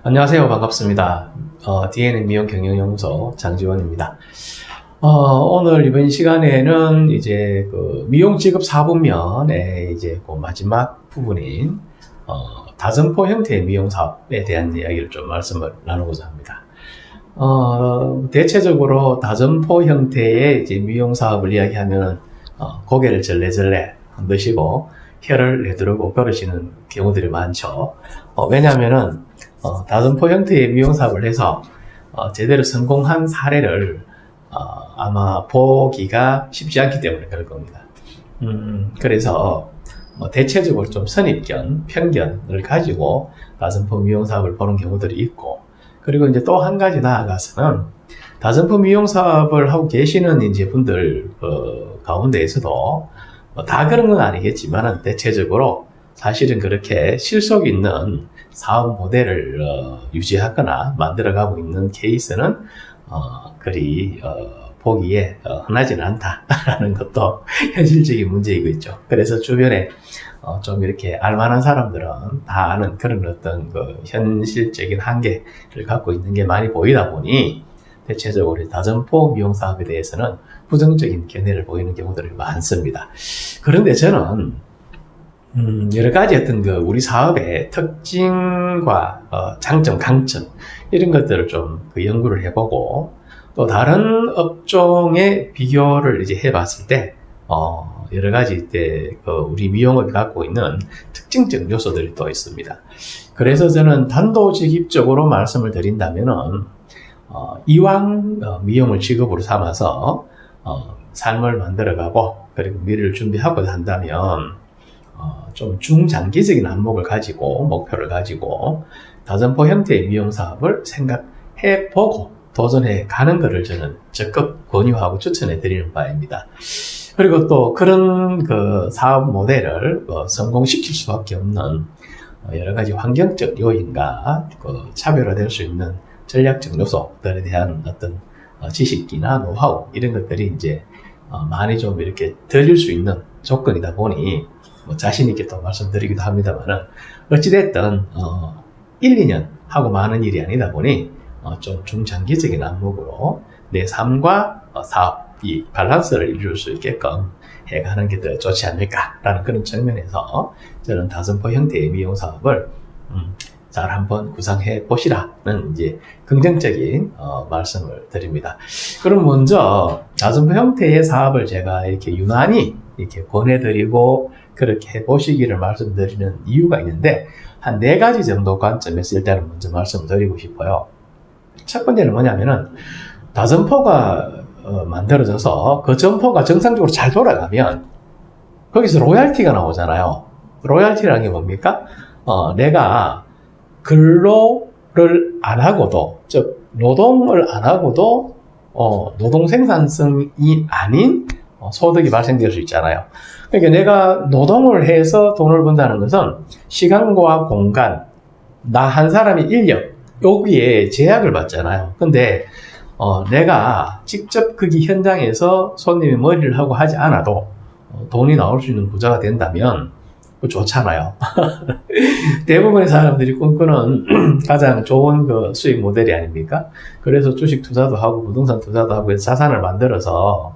안녕하세요. 반갑습니다. DNM 미용 경영연구소 장지원입니다. 오늘 이번 시간에는 이제 그 미용 직업 4분면의 이제 그 마지막 부분인 다점포 형태의 미용 사업에 대한 이야기를 좀 말씀을 나누고자 합니다. 대체적으로 다점포 형태의 이제 미용 사업을 이야기하면 고개를 절레절레 흔드시고 혀를 내두르고 걸으시는 경우들이 많죠. 왜냐하면은 다점포 형태의 미용 사업을 해서 제대로 성공한 사례를 아마 보기가 쉽지 않기 때문에 그럴 겁니다. 그래서 대체적으로 좀 선입견, 편견을 가지고 다점포 미용 사업을 보는 경우들이 있고, 그리고 이제 또 한 가지 나아가서는 다점포 미용 사업을 하고 계시는 이제 분들 가운데에서도 다 그런 건 아니겠지만 대체적으로 사실은 그렇게 실속 있는 사업 모델을 유지하거나 만들어가고 있는 케이스는 그리 보기에 흔하지는 않다라는 것도 현실적인 문제이고 있죠. 그래서 주변에 좀 이렇게 알만한 사람들은 다 아는 그런 어떤 그 현실적인 한계를 갖고 있는 게 많이 보이다 보니 대체적으로 다점포 미용 사업에 대해서는 부정적인 견해를 보이는 경우들이 많습니다. 그런데 저는 여러 가지 어떤 그 우리 사업의 특징과 장점, 강점 이런 것들을 좀 그 연구를 해보고 또 다른 업종의 비교를 이제 해봤을 때 여러 가지 그 우리 미용업이 갖고 있는 특징적 요소들이 또 있습니다. 그래서 저는 단도직입적으로 말씀을 드린다면은 이왕 미용을 직업으로 삼아서 삶을 만들어가고 그리고 미래를 준비하고 한다면 좀 중장기적인 안목을 가지고 목표를 가지고 다점포 형태의 미용 사업을 생각해보고 도전해 가는 것을 저는 적극 권유하고 추천해 드리는 바입니다. 그리고 또 그런 그 사업 모델을 성공시킬 수밖에 없는 여러 가지 환경적 요인과 그 차별화될 수 있는 전략적 요소들에 대한 어떤 지식이나 노하우 이런 것들이 이제 많이 좀 이렇게 들릴 수 있는 조건이다 보니 자신 있게 또 말씀드리기도 합니다만은 어찌됐든 1, 2년 하고 많은 일이 아니다 보니 좀 중장기적인 안목으로 내 삶과 사업이 밸런스를 이룰 수 있게끔 해가는 게 더 좋지 않을까라는 그런 측면에서 저는 다점포 형태의 미용 사업을 잘 한번 구상해 보시라는 이제 긍정적인 말씀을 드립니다. 그럼 먼저 다점포 형태의 사업을 제가 이렇게 유난히 이렇게 권해드리고 그렇게 해보시기를 말씀드리는 이유가 있는데 한 4가지 정도 관점에서 일단은 먼저 말씀드리고 싶어요. 첫 번째는 뭐냐면은 다점포가 만들어져서 그 점포가 정상적으로 잘 돌아가면 거기서 로얄티가 나오잖아요. 로얄티라는 게 뭡니까? 내가 근로를 안 하고도, 즉 노동을 안 하고도 노동 생산성이 아닌 소득이 발생될 수 있잖아요. 그러니까 내가 노동을 해서 돈을 번다는 것은 시간과 공간, 나 한 사람의 인력 여기에 제약을 받잖아요. 근데 내가 직접 거기 현장에서 손님이 머리를 하고 하지 않아도 돈이 나올 수 있는 부자가 된다면 좋잖아요. 대부분의 사람들이 꿈꾸는 가장 좋은 그 수익 모델이 아닙니까? 그래서 주식 투자도 하고 부동산 투자도 하고 해서 자산을 만들어서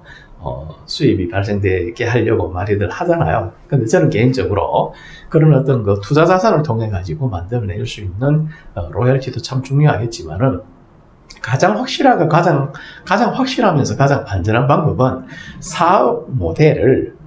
수입이 발생되게 하려고 많이들 하잖아요. 근데 저는 개인적으로 그런 어떤 그 투자 자산을 통해 가지고 만들어낼 수 있는 로열티도 참 중요하겠지만은 가장 확실하면서 가장 안전한 방법은 사업 모델을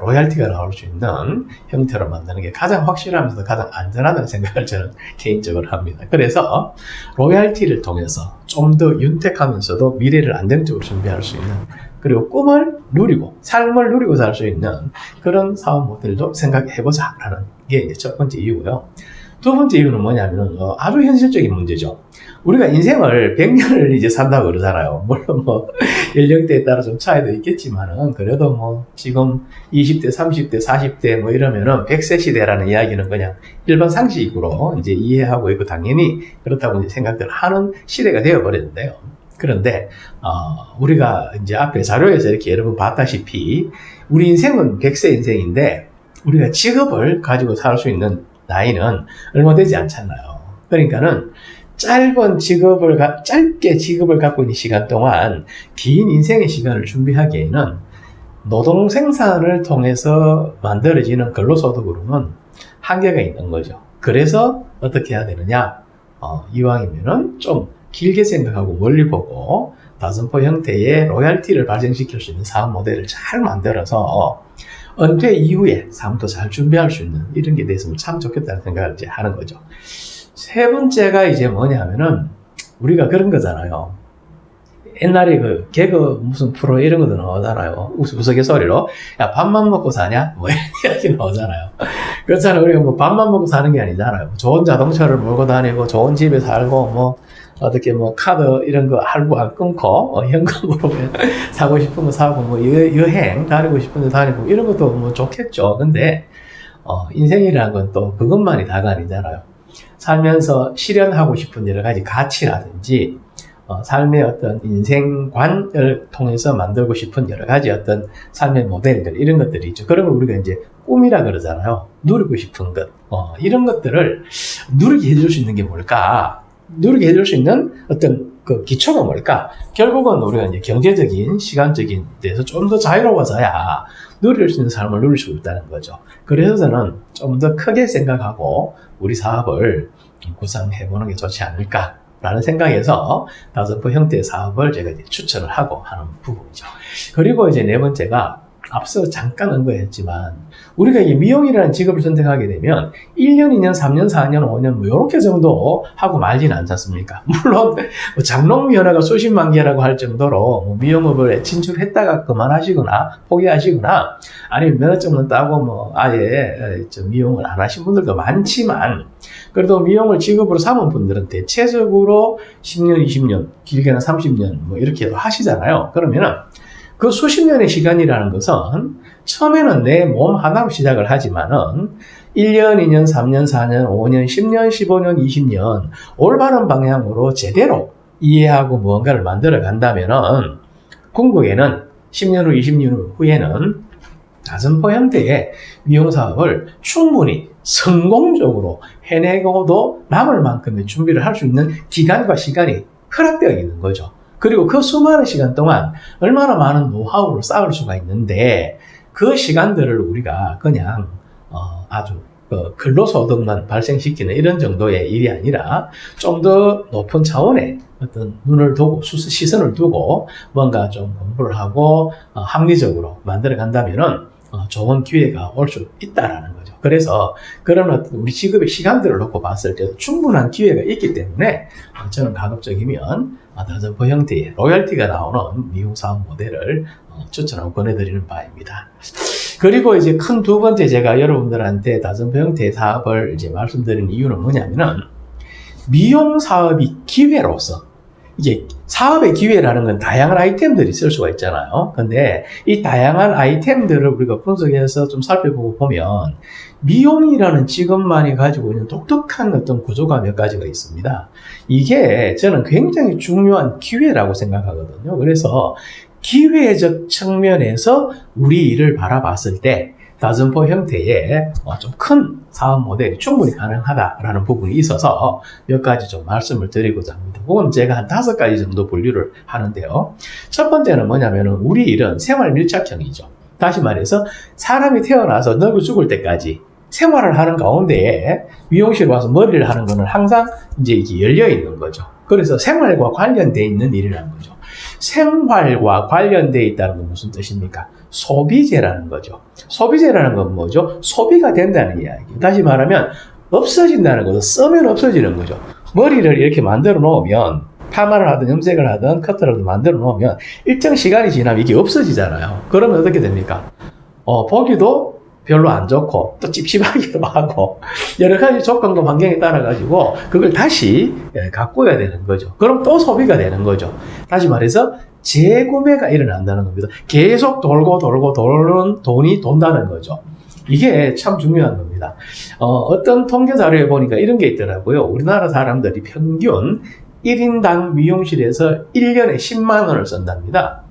로열티가 나올 수 있는 형태로 만드는 게 가장 확실하면서 가장 안전하다는 생각을 저는 개인적으로 합니다. 그래서 로열티를 통해서 좀 더 윤택하면서도 미래를 안정적으로 준비할 수 있는, 그리고 꿈을 누리고 삶을 누리고 살 수 있는 그런 사업 모델도 생각해보자 라는 게 이제 첫 번째 이유고요. 두 번째 이유는 뭐냐면 아주 현실적인 문제죠. 우리가 인생을 100년을 이제 산다고 그러잖아요. 물론 연령대에 따라 좀 차이도 있겠지만은 그래도 지금 20대, 30대, 40대 이러면은 100세 시대라는 이야기는 그냥 일반 상식으로 이제 이해하고 있고 당연히 그렇다고 이제 생각들 하는 시대가 되어버렸는데요. 그런데 우리가 이제 앞에 자료에서 이렇게 여러 번 봤다시피 우리 인생은 100세 인생인데 우리가 직업을 가지고 살 수 있는 나이는 얼마 되지 않잖아요. 그러니까는 짧게 직업을 갖고 있는 시간 동안 긴 인생의 시간을 준비하기에는 노동 생산을 통해서 만들어지는 근로소득으로는 한계가 있는 거죠. 그래서 어떻게 해야 되느냐? 이왕이면은 좀 길게 생각하고 멀리 보고 다선포 형태의 로얄티를 발생시킬 수 있는 사업 모델을 잘 만들어서 은퇴 이후에 삶도 잘 준비할 수 있는 이런 게 됐으면 참 좋겠다는 생각을 이제 하는 거죠. 세 번째가 이제 뭐냐면은 우리가 그런 거잖아요. 옛날에 그 개그 무슨 프로 이런 것도 나오잖아요. 우스갯소리로 야 밥만 먹고 사냐? 뭐 이런 이야기 나오잖아요. 그렇잖아요. 우리가 뭐 밥만 먹고 사는 게 아니잖아요. 좋은 자동차를 몰고 다니고 좋은 집에 살고 뭐 어떻게 뭐 카드 이런 거 할부 안 끊고 현금으로 사고 싶은 거 사고 뭐 여행 다니고 싶은 데 다니고 이런 것도 뭐 좋겠죠. 근데 인생이라는 건 또 그것만이 다가 아니잖아요. 살면서 실현하고 싶은 여러 가지 가치라든지 삶의 어떤 인생관을 통해서 만들고 싶은 여러 가지 어떤 삶의 모델들 이런 것들이 있죠. 그런 걸 우리가 이제 꿈이라 그러잖아요. 누리고 싶은 것 이런 것들을 누리게 해줄 수 있는 게 뭘까? 누리게 해줄 수 있는 어떤 그 기초가 뭘까? 결국은 우리가 이제 경제적인 시간적인 데서 좀 더 자유로워져야 누릴 수 있는 삶을 누릴 수 있다는 거죠. 그래서 저는 좀 더 크게 생각하고 우리 사업을 구상해보는 게 좋지 않을까라는 생각에서 다선포 형태의 사업을 제가 이제 추천을 하고 하는 부분이죠. 그리고 이제 네 번째가 앞서 잠깐 언급했지만 우리가 이 미용이라는 직업을 선택하게 되면 1년, 2년, 3년, 4년, 5년 뭐 이렇게 정도 하고 말지는 않지 않습니까? 물론 뭐 장롱면허가 수십만 개라고 할 정도로 뭐 미용업을 진출했다가 그만하시거나 포기하시거나 아니면 면허증을 따고 뭐 아예 미용을 안 하신 분들도 많지만 그래도 미용을 직업으로 삼은 분들은 대체적으로 10년, 20년, 길게는 30년 뭐 이렇게 하시잖아요. 그러면은 그 수십 년의 시간이라는 것은 처음에는 내 몸 하나로 시작을 하지만은 1년, 2년, 3년, 4년, 5년, 10년, 15년, 20년 올바른 방향으로 제대로 이해하고 무언가를 만들어 간다면은 궁극에는 10년 후, 20년 후에는 다선포 형태의 미용 사업을 충분히 성공적으로 해내고도 남을 만큼의 준비를 할 수 있는 기간과 시간이 허락되어 있는 거죠. 그리고 그 수많은 시간 동안 얼마나 많은 노하우를 쌓을 수가 있는데 그 시간들을 우리가 그냥 아주 근로소득만 발생시키는 이런 정도의 일이 아니라 좀 더 높은 차원의 어떤 눈을 두고 시선을 두고 뭔가 좀 공부를 하고 합리적으로 만들어 간다면은 좋은 기회가 올 수 있다라는 거죠. 그래서 그런 어떤 우리 직업의 시간들을 놓고 봤을 때도 충분한 기회가 있기 때문에 저는 가급적이면 다선포 형태의 로열티가 나오는 미용 사업 모델을 추천하고 권해드리는 바입니다. 그리고 이제 큰 두 번째 제가 여러분들한테 다선포 형태의 사업을 이제 말씀드리는 이유는 뭐냐면은 미용 사업이 기회로서 이게 사업의 기회라는 건 다양한 아이템들이 있을 수가 있잖아요. 근데 이 다양한 아이템들을 우리가 분석해서 좀 살펴보고 보면 미용이라는 직업만이 가지고 있는 독특한 어떤 구조가 몇 가지가 있습니다. 이게 저는 굉장히 중요한 기회라고 생각하거든요. 그래서 기회적 측면에서 우리 일을 바라봤을 때 다선포 형태의 좀 큰 사업 모델이 충분히 가능하다라는 부분이 있어서 몇 가지 좀 말씀을 드리고자 합니다. 그건 제가 한 5가지 정도 분류를 하는데요. 첫 번째는 뭐냐면은 우리 일은 생활 밀착형이죠. 다시 말해서 사람이 태어나서 늙어 죽을 때까지 생활을 하는 가운데에 미용실 와서 머리를 하는 거는 항상 이제 이게 열려 있는 거죠. 그래서 생활과 관련되어 있는 일이라는 거죠. 생활과 관련되어 있다는 건 무슨 뜻입니까? 소비재라는 거죠. 소비재라는 건 뭐죠? 소비가 된다는 이야기예요. 다시 말하면 없어진다는 거죠. 쓰면 없어지는 거죠. 머리를 이렇게 만들어 놓으면 파마를 하든 염색을 하든 커트를 만들어 놓으면 일정 시간이 지나면 이게 없어지잖아요. 그러면 어떻게 됩니까? 보기도 별로 안 좋고 또 찝찝하기도 하고 여러 가지 조건과 환경에 따라 가지고 그걸 다시 가꿔야 되는 거죠. 그럼 또 소비가 되는 거죠. 다시 말해서 재구매가 일어난다는 겁니다. 계속 돌고 도는 돈이 돈다는 거죠. 이게 참 중요한 겁니다. 어떤 통계 자료에 보니까 이런 게 있더라고요. 우리나라 사람들이 평균 1인당 미용실에서 1년에 10만 원을 쓴답니다.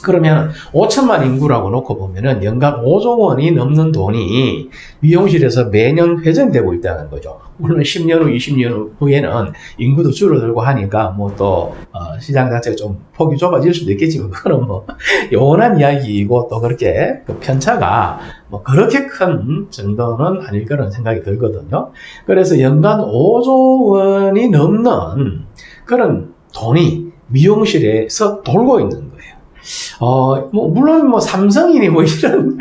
그러면 5천만 인구라고 놓고 보면은 연간 5조 원이 넘는 돈이 미용실에서 매년 회전되고 있다는 거죠. 물론 10년 후, 20년 후에는 인구도 줄어들고 하니까 뭐 또 시장 자체가 좀 폭이 좁아질 수도 있겠지만 그건 뭐 영원한 이야기이고 또 그렇게 그 편차가 뭐 그렇게 큰 정도는 아닐 거라는 생각이 들거든요. 그래서 연간 5조 원이 넘는 그런 돈이 미용실에서 돌고 있는 거예요. 물론 뭐 삼성이니 뭐 이런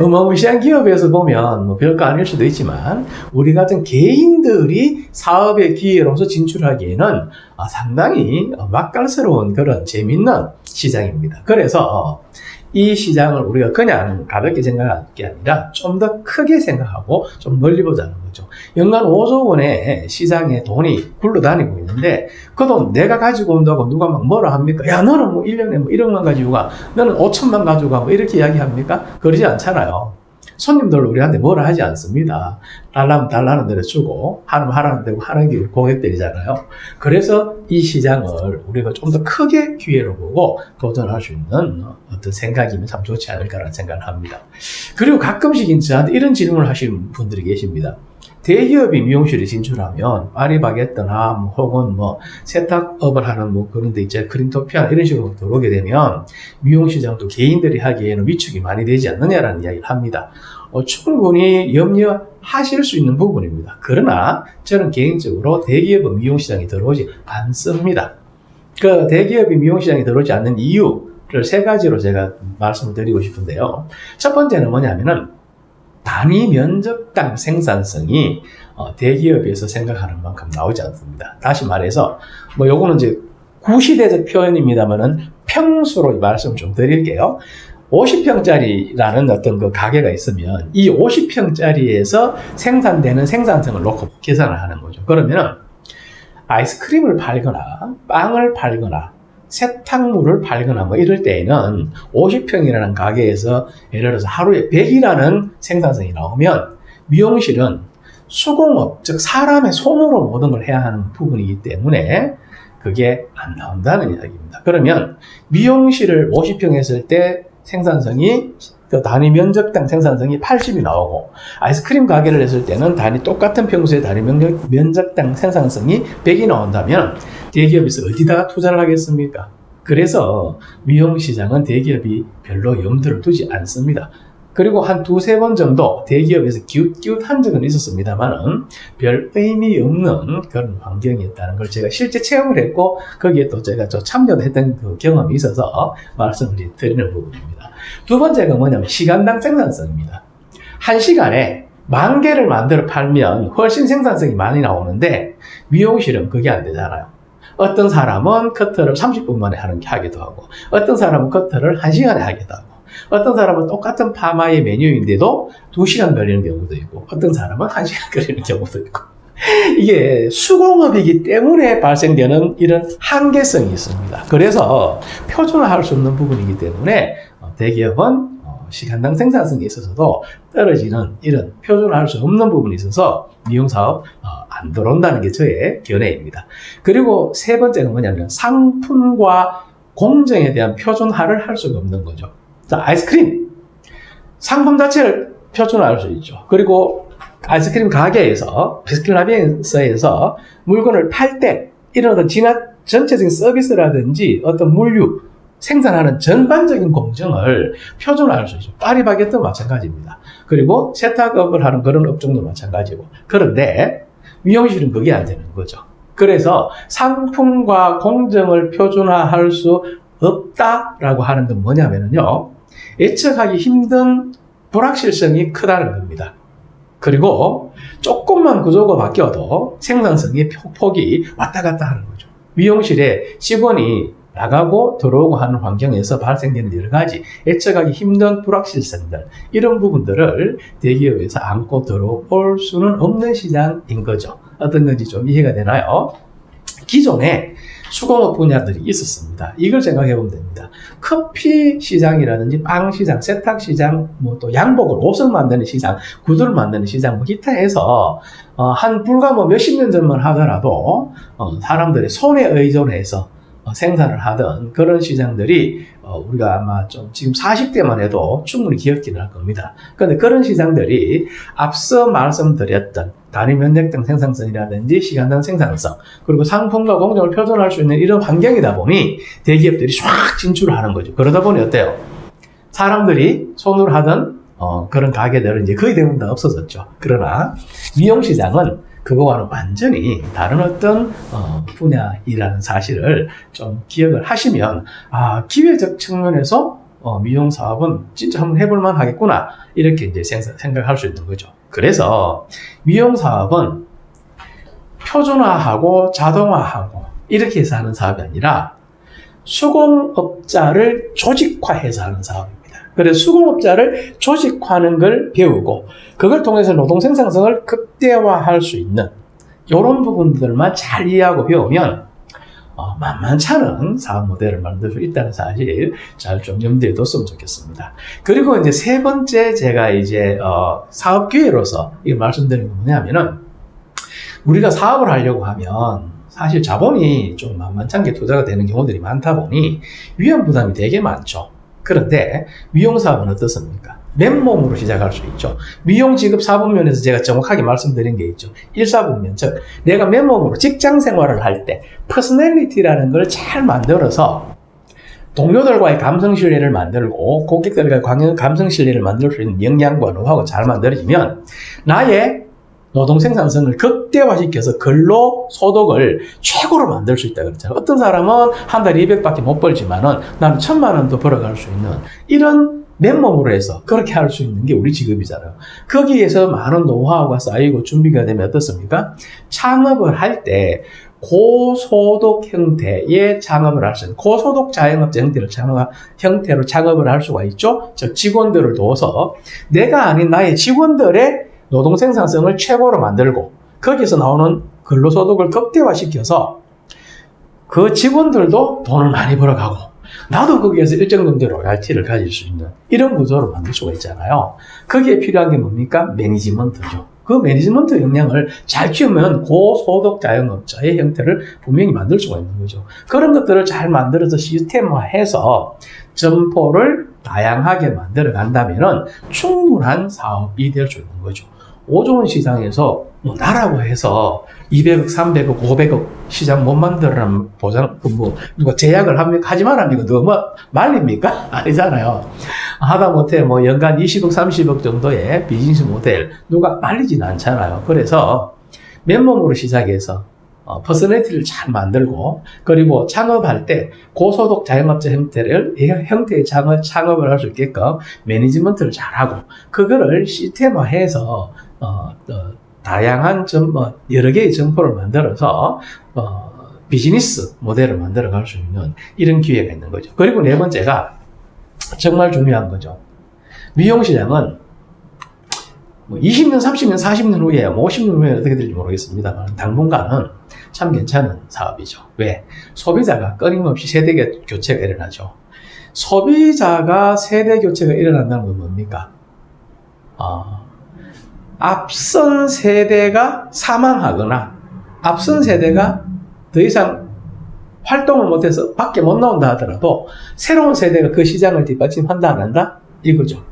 어마무시한 기업에서 보면 뭐 별거 아닐 수도 있지만 우리 같은 개인들이 사업의 기회로서 진출하기에는 상당히 맛깔스러운 그런 재밌는 시장입니다. 그래서 이 시장을 우리가 그냥 가볍게 생각할 게 아니라 좀 더 크게 생각하고 좀 멀리 보자는 거죠. 연간 5조 원의 시장에 돈이 굴러다니고 있는데 그 돈 내가 가지고 온다고 누가 막 뭐라 합니까? 야 너는 뭐 1년에 뭐 1억만 가지고 가, 너는 5천만 가지고 가, 뭐 이렇게 이야기합니까? 그러지 않잖아요. 손님들 우리한테 뭐라 하지 않습니다. 달라면 달라는 대로 주고 하면 하라는 대로 하는 게 고객들이잖아요. 그래서 이 시장을 우리가 좀 더 크게 기회로 보고 도전할 수 있는 어떤 생각이면 참 좋지 않을까라는 생각을 합니다. 그리고 가끔씩 저한테 이런 질문을 하시는 분들이 계십니다. 대기업이 미용실에 진출하면 파리바게뜨나 혹은 뭐 세탁업을 하는 뭐 그런 데 있죠. 크림토피아나 이런 식으로 들어오게 되면 미용시장도 개인들이 하기에는 위축이 많이 되지 않느냐라는 이야기를 합니다. 충분히 염려하실 수 있는 부분입니다. 그러나 저는 개인적으로 대기업은 미용시장에 들어오지 않습니다. 그 대기업이 미용시장에 들어오지 않는 이유를 세 가지로 제가 말씀을 드리고 싶은데요. 첫 번째는 뭐냐면은 단위 면적당 생산성이 대기업에서 생각하는 만큼 나오지 않습니다. 다시 말해서 뭐 요거는 이제 구시대적 표현입니다만은 평수로 말씀 좀 드릴게요. 50평짜리라는 어떤 그 가게가 있으면 이 50평짜리에서 생산되는 생산성을 놓고 계산을 하는 거죠. 그러면 아이스크림을 팔거나 빵을 팔거나 세탁물을 팔거나 뭐 이럴 때에는 50평이라는 가게에서 예를 들어서 하루에 100이라는 생산성이 나오면 미용실은 수공업, 즉 사람의 손으로 모든 걸 해야 하는 부분이기 때문에 그게 안 나온다는 이야기입니다. 그러면 미용실을 50평 했을 때 생산성이 단위 면적당 생산성이 80이 나오고 아이스크림 가게를 했을 때는 똑같은 평수의 단위 면적당 생산성이 100이 나온다면 대기업에서 어디다가 투자를 하겠습니까? 그래서 미용시장은 대기업이 별로 염두를 두지 않습니다. 그리고 한 두세 번 정도 대기업에서 기웃기웃한 적은 있었습니다만은 별 의미 없는 그런 환경이었다는 걸 제가 실제 체험을 했고 거기에 또 제가 참여도 했던 그 경험이 있어서 말씀을 드리는 부분입니다. 두 번째가 뭐냐면 시간당 생산성입니다. 한 시간에 10,000개를 만들어 팔면 훨씬 생산성이 많이 나오는데 미용실은 그게 안 되잖아요. 어떤 사람은 커트를 30분 만에 하기도 하고 어떤 사람은 커트를 1시간에 하기도 하고 어떤 사람은 똑같은 파마의 메뉴인데도 2시간 걸리는 경우도 있고 어떤 사람은 1시간 걸리는 경우도 있고 이게 수공업이기 때문에 발생되는 이런 한계성이 있습니다. 그래서 표준화할 수 없는 부분이기 때문에 대기업은 시간당 생산성에 있어서도 떨어지는 이런 표준화할 수 없는 부분이 있어서 미용사업 안 들어온다는 게 저의 견해입니다. 그리고 세 번째가 뭐냐면 상품과 공정에 대한 표준화를 할 수가 없는 거죠. 자, 아이스크림 상품 자체를 표준화할 수 있죠. 그리고 아이스크림 가게에서 비스킷라빈스에서 물건을 팔 때 이런 어떤 전체적인 서비스라든지 어떤 물류 생산하는 전반적인 공정을 표준화할 수 있죠. 파리바게뜨도 마찬가지입니다. 그리고 세탁업을 하는 그런 업종도 마찬가지고. 그런데 미용실은 그게 안 되는 거죠. 그래서 상품과 공정을 표준화할 수 없다라고 하는 건 뭐냐면요. 예측하기 힘든 불확실성이 크다는 겁니다. 그리고 조금만 구조가 바뀌어도 생산성의 폭이 왔다 갔다 하는 거죠. 미용실에 직원이 나가고 들어오고 하는 환경에서 발생되는 여러 가지 예측하기 힘든 불확실성들 이런 부분들을 대기업에서 안고 들어올 수는 없는 시장인 거죠. 어떤 건지 좀 이해가 되나요? 기존에 수공업 분야들이 있었습니다. 이걸 생각해 보면 됩니다. 커피 시장이라든지 빵 시장, 세탁 시장, 뭐 또 양복을 옷을 만드는 시장, 구두를 만드는 시장, 뭐 기타 해서 한 불과 뭐 몇십 년 전만 하더라도 사람들의 손에 의존해서 생산을 하던 그런 시장들이 우리가 아마 좀 지금 40대만 해도 충분히 기억기는 할 겁니다. 그런데 그런 시장들이 앞서 말씀드렸던 단위 면적당 생산성이라든지 시간당 생산성, 그리고 상품과 공정을 표준화할 수 있는 이런 환경이다 보니 대기업들이 쫙 진출을 하는 거죠. 그러다 보니 어때요? 사람들이 손으로 하던 그런 가게들은 이제 거의 대부분 다 없어졌죠. 그러나 미용시장은 그거와는 완전히 다른 어떤 분야이라는 사실을 좀 기억을 하시면 기회적 측면에서 미용 사업은 진짜 한번 해볼만 하겠구나 이렇게 이제 생각할 수 있는 거죠. 그래서 미용 사업은 표준화하고 자동화하고 이렇게 해서 하는 사업이 아니라 수공업자를 조직화해서 하는 사업입니다. 그래서 수공업자를 조직화하는 걸 배우고 그걸 통해서 노동 생산성을 극대화할 수 있는 이런 부분들만 잘 이해하고 배우면 만만치 않은 사업 모델을 만들 수 있다는 사실 잘 좀 염두에 뒀으면 좋겠습니다. 그리고 이제 세 번째 제가 이제 사업 기회로서 이 말씀드리는 건 뭐냐면은 우리가 사업을 하려고 하면 사실 자본이 좀 만만치 않게 투자가 되는 경우들이 많다 보니 위험 부담이 되게 많죠. 그런데 미용 사업은 어떻습니까? 맨몸으로 시작할 수 있죠. 미용 지급 사분면에서 제가 정확하게 말씀드린 게 있죠. 1사분면, 즉 내가 맨몸으로 직장 생활을 할 때 퍼스널리티라는 걸 잘 만들어서 동료들과의 감성 신뢰를 만들고 고객들과의 감성 신뢰를 만들 수 있는 역량과 노하우가 잘 만들어지면 나의 노동 생산성을 극대화시켜서 근로 소득을 최고로 만들 수 있다 그랬잖아요. 어떤 사람은 한 달에 200밖에 못 벌지만은 나는 1000만 원도 벌어갈 수 있는 이런 맨몸으로 해서 그렇게 할 수 있는 게 우리 직업이잖아요. 거기에서 많은 노하우가 쌓이고 준비가 되면 어떻습니까? 창업을 할 때 고소득 형태의 창업을 할 수 있는 고소득 자영업자 형태로 창업을 할 수가 있죠. 즉 직원들을 둬서 내가 아닌 나의 직원들의 노동 생산성을 최고로 만들고 거기서 나오는 근로소득을 극대화시켜서 그 직원들도 돈을 많이 벌어가고 나도 거기에서 일정 정도의 로열티를 가질 수 있는 이런 구조를 만들 수가 있잖아요. 거기에 필요한 게 뭡니까? 매니지먼트죠. 그 매니지먼트 역량을 잘 키우면 고소득 자영업자의 형태를 분명히 만들 수가 있는 거죠. 그런 것들을 잘 만들어서 시스템화해서 점포를 다양하게 만들어 간다면 충분한 사업이 될 수 있는 거죠. 5조 원 시장에서 나라고 해서 200억, 300억, 500억 시장 못 만들어라는 보장, 누가 제약을 하지 말라니까 누가 말립니까? 아니잖아요. 하다못해 연간 20억, 30억 정도의 비즈니스 모델 누가 말리지는 않잖아요. 그래서 맨몸으로 시작해서 퍼스널리티를 잘 만들고 그리고 창업할 때 고소득 자영업자 형태의 창업을 할 수 있게끔 매니지먼트를 잘하고 그거를 시스템화해서 다양한 여러 개의 점포를 만들어서 비즈니스 모델을 만들어 갈 수 있는 이런 기회가 있는 거죠. 그리고 네 번째가 정말 중요한 거죠. 미용시장은 20년, 30년, 40년 후에 50년 후에 어떻게 될지 모르겠습니다만 당분간은 참 괜찮은 사업이죠. 왜? 소비자가 끊임없이 세대 교체가 일어나죠. 소비자가 세대 교체가 일어난다는 건 뭡니까? 앞선 세대가 사망하거나 앞선 세대가 더 이상 활동을 못해서 밖에 못 나온다 하더라도 새로운 세대가 그 시장을 뒷받침한다 안 한다? 이거죠.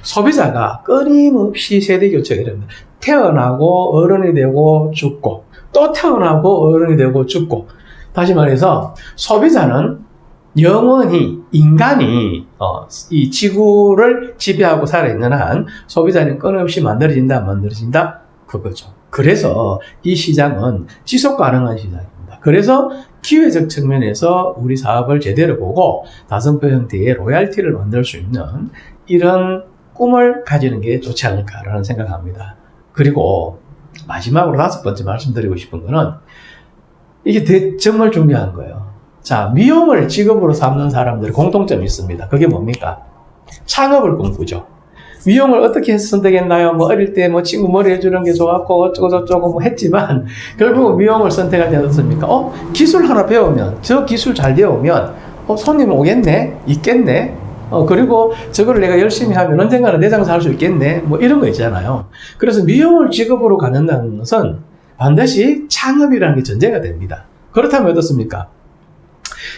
소비자가 끊임없이 세대 교체가 일어납니다. 태어나고 어른이 되고 죽고 또 태어나고 어른이 되고 죽고 다시 말해서 소비자는 영원히 인간이 이 지구를 지배하고 살아있는 한 소비자는 끊임없이 만들어진다 안 만들어진다 그거죠. 그래서 이 시장은 지속 가능한 시장입니다. 그래서 기회적 측면에서 우리 사업을 제대로 보고 다성표 형태의 로얄티를 만들 수 있는 이런 꿈을 가지는 게 좋지 않을까라는 생각합니다. 그리고 마지막으로 5번째 말씀드리고 싶은 거는 이게 정말 중요한 거예요. 자, 미용을 직업으로 삼는 사람들의 공통점이 있습니다. 그게 뭡니까? 창업을 꿈꾸죠. 미용을 어떻게 해서 선택했나요? 어릴 때 친구 머리 해주는 게 좋았고 어쩌고저쩌고 했지만 결국은 미용을 선택하지 않았습니까? 기술 하나 배우면 저 기술 잘 배우면 손님 오겠네? 있겠네? 그리고 저거를 내가 열심히 하면 언젠가는 내 장사 할 수 있겠네? 이런 거 있잖아요. 그래서 미용을 직업으로 갖는다는 것은 반드시 창업이라는 게 전제가 됩니다. 그렇다면 어떻습니까?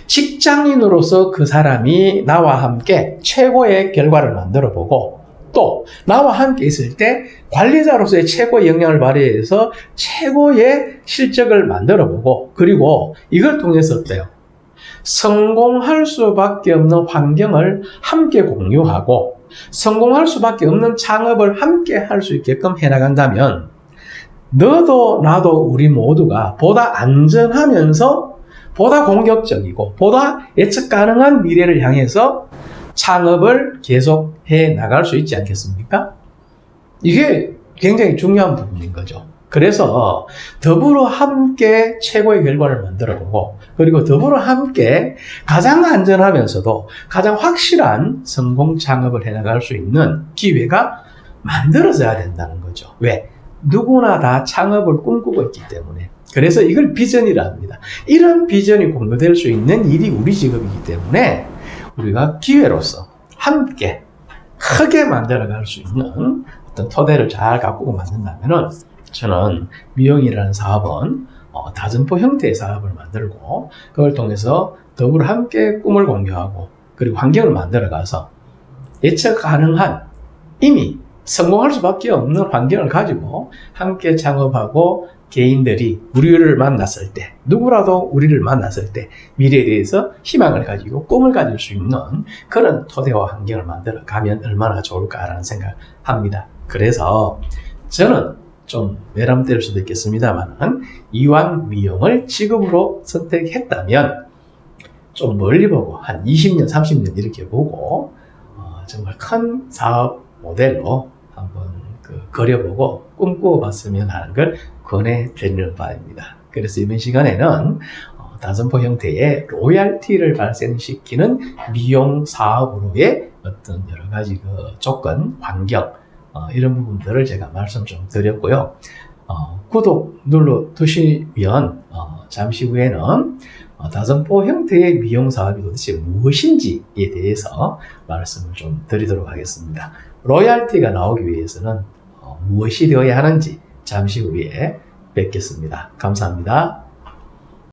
직장인으로서 그 사람이 나와 함께 최고의 결과를 만들어 보고 또 나와 함께 있을 때 관리자로서의 최고의 역량을 발휘해서 최고의 실적을 만들어 보고 그리고 이걸 통해서 어때요? 성공할 수밖에 없는 환경을 함께 공유하고 성공할 수밖에 없는 창업을 함께 할 수 있게끔 해나간다면 너도 나도 우리 모두가 보다 안전하면서 보다 공격적이고 보다 예측 가능한 미래를 향해서 창업을 계속해 나갈 수 있지 않겠습니까? 이게 굉장히 중요한 부분인 거죠. 그래서 더불어 함께 최고의 결과를 만들어보고 그리고 더불어 함께 가장 안전하면서도 가장 확실한 성공 창업을 해나갈 수 있는 기회가 만들어져야 된다는 거죠. 왜? 누구나 다 창업을 꿈꾸고 있기 때문에. 그래서 이걸 비전이라 합니다. 이런 비전이 공유될 수 있는 일이 우리 직업이기 때문에 우리가 기회로서 함께 크게 만들어갈 수 있는 어떤 토대를 잘 가꾸고 만든다면은 저는 미용이라는 사업은 다점포 형태의 사업을 만들고 그걸 통해서 더불어 함께 꿈을 공유하고 그리고 환경을 만들어가서 예측 가능한 이미 성공할 수밖에 없는 환경을 가지고 함께 창업하고 개인들이 우리를 만났을 때 누구라도 우리를 만났을 때 미래에 대해서 희망을 가지고 꿈을 가질 수 있는 그런 토대와 환경을 만들어 가면 얼마나 좋을까라는 생각을 합니다. 그래서 저는 좀 외람될 수도 있겠습니다만 이왕 미용을 직업으로 선택했다면 좀 멀리 보고 한 20년 30년 이렇게 보고 정말 큰 사업 모델로 한번 그려보고 꿈꿔봤으면 하는 걸 권해드리는 바입니다. 그래서 이번 시간에는 다점포 형태의 로얄티를 발생시키는 미용 사업으로의 어떤 여러 가지 조건, 환경 이런 부분들을 제가 말씀 좀 드렸고요. 구독 눌러 두시면 잠시 후에는 다점포 형태의 미용 사업이 도대체 무엇인지에 대해서 말씀을 좀 드리도록 하겠습니다. 로얄티가 나오기 위해서는 무엇이 되어야 하는지 잠시 후에 뵙겠습니다. 감사합니다.